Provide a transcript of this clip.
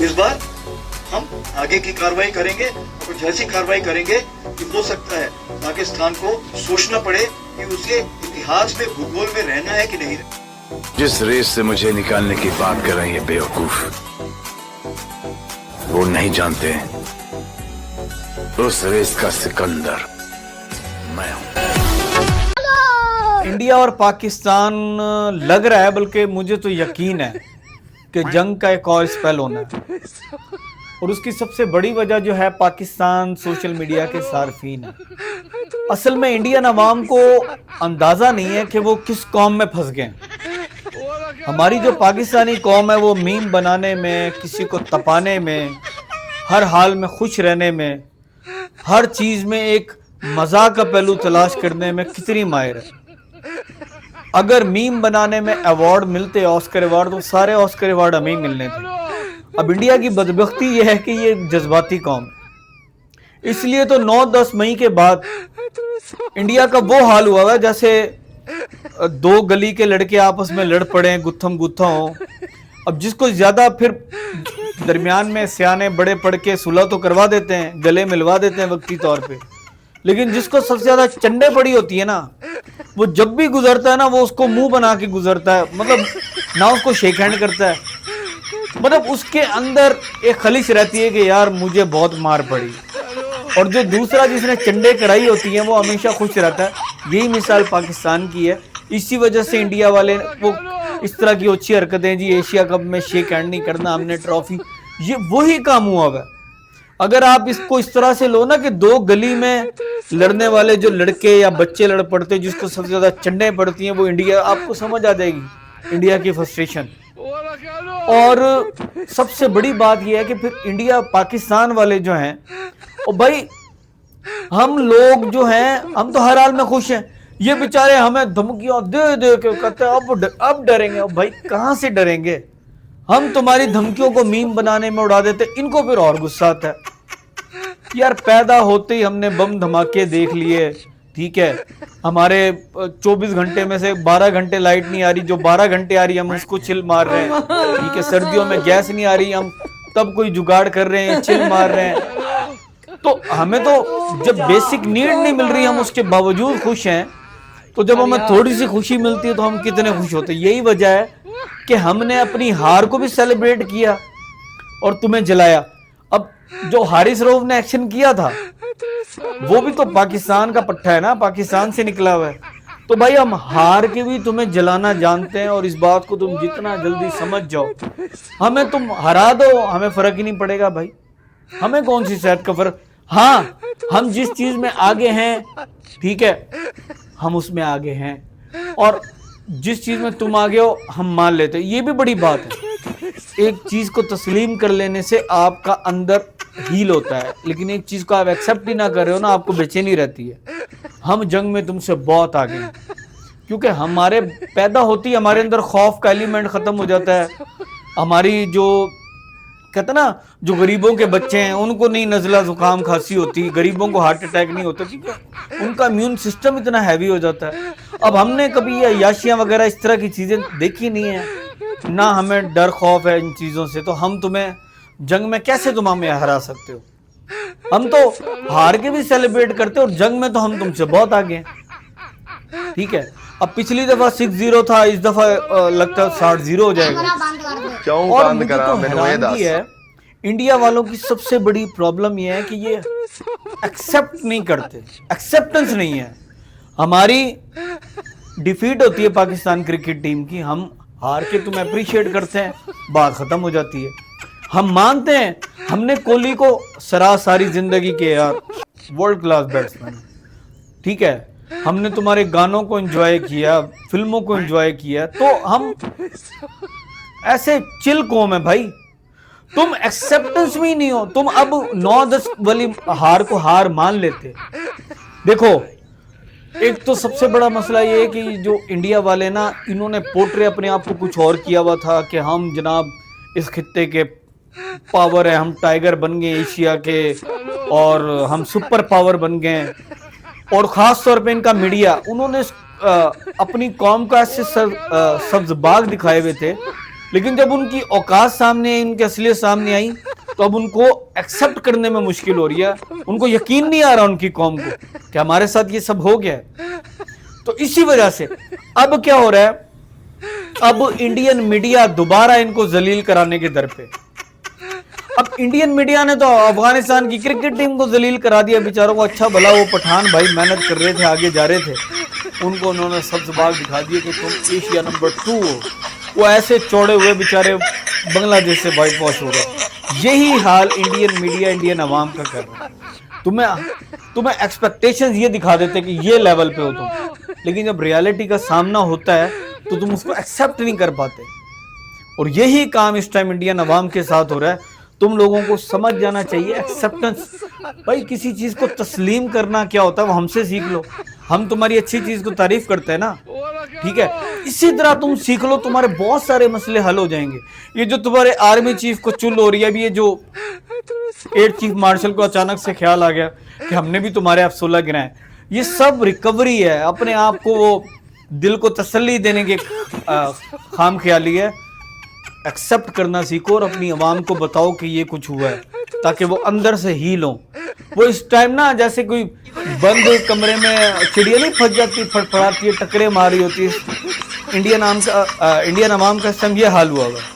इस बार हम आगे की कार्रवाई करेंगे, कुछ ऐसी कार्रवाई करेंगे कि हो सकता है पाकिस्तान को सोचना पड़े कि उसे इतिहास में, भूगोल में रहना है कि नहीं रहना। जिस रेस से मुझे निकालने की बात कर रहे हैं बेवकूफ, वो नहीं जानते उस रेस का सिकंदर मैं हूं। इंडिया और पाकिस्तान लग रहा है, बल्कि मुझे तो यकीन है कि जंग का एक और स्पेल होना है, और उसकी सबसे बड़ी वजह जो है पाकिस्तान सोशल मीडिया के सार्फिन है। असल में इंडियन अवाम को अंदाजा नहीं है कि वो किस कौम में फंस गए। हमारी जो पाकिस्तानी कौम है वो मीम बनाने में, किसी को तपाने में, हर हाल में खुश रहने में, हर चीज में एक मजाक का पहलू तलाश करने में कितनी माहिर है। अगर मीम बनाने में अवार्ड मिलते, ऑस्कर अवार्ड, तो सारे ऑस्कर अवार्ड हमें ही मिलने थे। अब इंडिया की बदबख्ती यह है कि ये जज्बाती कौम है, इसलिए तो 9-10 मई के बाद इंडिया का वो हाल हुआ है जैसे दो गली के लड़के आपस में लड़ पड़े, गुत्थम गुत्था हो। अब जिसको ज्यादा फिर दरमियान में सियाने बड़े पड़ के सुलह तो करवा देते हैं, गले मिलवा देते हैं वक्ती तौर पे, लेकिन जिसको सबसे ज्यादा चंडे पड़ी होती है ना, वो जब भी गुजरता है ना, वो उसको मुंह बना के गुजरता है, मतलब ना उसको शेक हैंड करता है, मतलब उसके अंदर एक खलिश रहती है कि यार मुझे बहुत मार पड़ी। और जो दूसरा जिसने चंडे कढ़ाई होती है वो हमेशा खुश रहता है। यही मिसाल पाकिस्तान की है। इसी वजह से इंडिया वाले वो इस तरह की अच्छी हरकतें, जी एशिया कप में शेक हैंड नहीं करना, हमने ट्रॉफी, ये वही काम हुआ है। अगर आप इसको इस तरह से लो ना कि दो गली में लड़ने वाले जो लड़के या बच्चे लड़ पड़ते, जिसको सबसे ज्यादा चंडे पड़ती हैं वो इंडिया, आपको समझ आ जाएगी इंडिया की फ्रस्ट्रेशन। और सबसे बड़ी बात यह है कि फिर इंडिया पाकिस्तान वाले जो हैं, और भाई हम लोग जो हैं, हम तो हर हाल में खुश हैं, ये बेचारे हमें धमकियां दे दे के कहते हैं अब डरेंगे। अब भाई कहां से डरेंगे? हम तुम्हारी धमकियों को मीम बनाने में उड़ा देते, इनको फिर और गुस्सा आता है। यार पैदा होते ही हमने बम धमाके देख लिए, ठीक है, हमारे 24 घंटे में से 12 घंटे लाइट नहीं आ रही, जो 12 घंटे आ रही हम उसको चिल मार रहे हैं, ठीक है, सर्दियों में गैस नहीं आ रही, हम तब कोई जुगाड़ कर रहे हैं, चिल मार रहे हैं। तो हमें तो जब बेसिक नीड नहीं मिल रही हम उसके बावजूद खुश हैं, तो जब हमें थोड़ी सी खुशी मिलती है तो हम कितने खुश होते हैं। यही वजह है कि हमने अपनी हार को भी सेलिब्रेट किया और तुम्हें जलाया। अब जो हारिस रऊफ ने एक्शन किया था वो भी तो पाकिस्तान का पट्टा है ना, पाकिस्तान से निकला हुआ है। तो भाई हम हार के भी तुम्हें जलाना जानते हैं, और इस बात को तुम जितना जल्दी समझ जाओ, हमें तुम हरा दो, हमें फर्क ही नहीं पड़ेगा भाई, हमें कौन सी सेहत का फर्क। हाँ, हम जिस चीज में आगे हैं, ठीक है, हम उसमें आगे हैं, और जिस चीज में तुम आगे हो हम मान लेते हैं। ये भी बड़ी बात है। एक चीज को तस्लीम कर लेने से आपका अंदर हील होता है, लेकिन एक चीज को आप एक्सेप्ट ही ना कर रहे हो ना, आपको बेचैनी रहती है। हम जंग में तुमसे बहुत आगे हैं, क्योंकि हमारे पैदा होती हमारे अंदर खौफ का एलिमेंट खत्म हो जाता है। हमारी जो कहते ना, जो गरीबों के बच्चे हैं उनको नहीं नजला जुकाम खांसी होती, गरीबों को हार्ट अटैक नहीं होता, क्योंकि उनका इम्यून सिस्टम इतना हैवी हो जाता है। अब हमने कभी ये अय्याशियां वगैरह इस तरह की चीजें देखी नहीं है ना, हमें डर खौफ है इन चीजों से, तो हम तुम्हें जंग में कैसे तुम हमें हरा सकते हो? हम तो हार के भी सेलिब्रेट करते, और जंग में तो हम तुमसे बहुत आगे हैं, ठीक है। अब पिछली दफा 6-0 था, इस दफा लगता है 60-0 हो जाएगा। और मुझे तो हैरानगी है, इंडिया वालों की सबसे बड़ी प्रॉब्लम यह है कि ये एक्सेप्ट नहीं करते, एक्सेप्टेंस नहीं है। हमारी डिफीट होती है पाकिस्तान क्रिकेट टीम की, हम हार के तुम अप्रिशिएट करते हैं, बात खत्म हो जाती है। हम मानते हैं हमने कोहली को सारी जिंदगी के यार वर्ल्ड क्लास बैट्समैन, ठीक है, हमने तुम्हारे गानों को एंजॉय किया, फिल्मों को एंजॉय किया, तो हम ऐसे चिल कौम है भाई। तुम एक्सेप्टेंस में ही नहीं हो, तुम अब 9-10 वाली हार को हार मान लेते। देखो, एक तो सबसे बड़ा मसला ये है कि जो इंडिया वाले ना, इन्होंने पोर्ट्रे अपने आप को कुछ और किया हुआ था कि हम जनाब इस खित्ते के पावर है, हम टाइगर बन गए एशिया के, और हम सुपर पावर बन गए। और खास तौर पे इनका मीडिया, उन्होंने अपनी कौम का ऐसे सब्ज बाग दिखाए हुए थे लेकिन जब उनकी औकात सामने आई, उनकी असलियत सामने आई, तो अब उनको एक्सेप्ट करने में मुश्किल हो रही है। उनको यकीन नहीं आ रहा उनकी कौम को कि हमारे साथ ये सब हो गया है। तो इसी वजह से अब क्या हो रहा है, अब इंडियन मीडिया दोबारा इनको जलील कराने के दर पे। अब इंडियन मीडिया ने तो अफगानिस्तान की क्रिकेट टीम को जलील करा दिया बेचारों को। अच्छा भला वो पठान भाई मेहनत कर रहे थे, आगे जा रहे थे, उनको उन्होंने सब्ज बाग दिखा दिया कि तुम एशिया नंबर 2 हो। वो ऐसे चौड़े हुए बेचारे बांग्लादेश से वाइट वॉश हो गए। यही हाल इंडियन मीडिया, इंडियन अवाम का कर रहा है। तुम्हें एक्सपेक्टेशंस ये दिखा देते कि ये लेवल पे हो तुम, लेकिन जब रियलिटी का सामना होता है तो तुम उसको एक्सेप्ट नहीं कर पाते। और यही काम इस टाइम इंडियन अवाम के साथ हो रहा है। तुम लोगों को समझ जाना चाहिए एक्सेप्टेंस। भाई किसी चीज को तस्लीम करना क्या होता है वो हमसे सीख लो। हम तुम्हारी अच्छी चीज को तारीफ करते हैं ना, ठीक है, इसी तरह तुम सीख लो, तुम्हारे बहुत सारे मसले हल हो जाएंगे। ये जो तुम्हारे आर्मी चीफ को चुल हो रही है, अभी ये जो 8 चीफ मार्शल को अचानक से ख्याल आ गया कि हमने भी तुम्हारे F-16 गिराए, ये सब रिकवरी है। अपने आप को वो दिल को तसल्ली देने के खाम ख्याली है। एक्सेप्ट करना सीखो और अपनी आवाम को बताओ कि ये कुछ हुआ है, ताकि वो अंदर से हील हो। वो इस टाइम ना जैसे कोई बंद कमरे में चिड़िया नहीं फंस जाती, फड़फड़ाती है, टकरे मारी होती है। इंडियन आवाम का इस टाइम ये हाल हुआ है।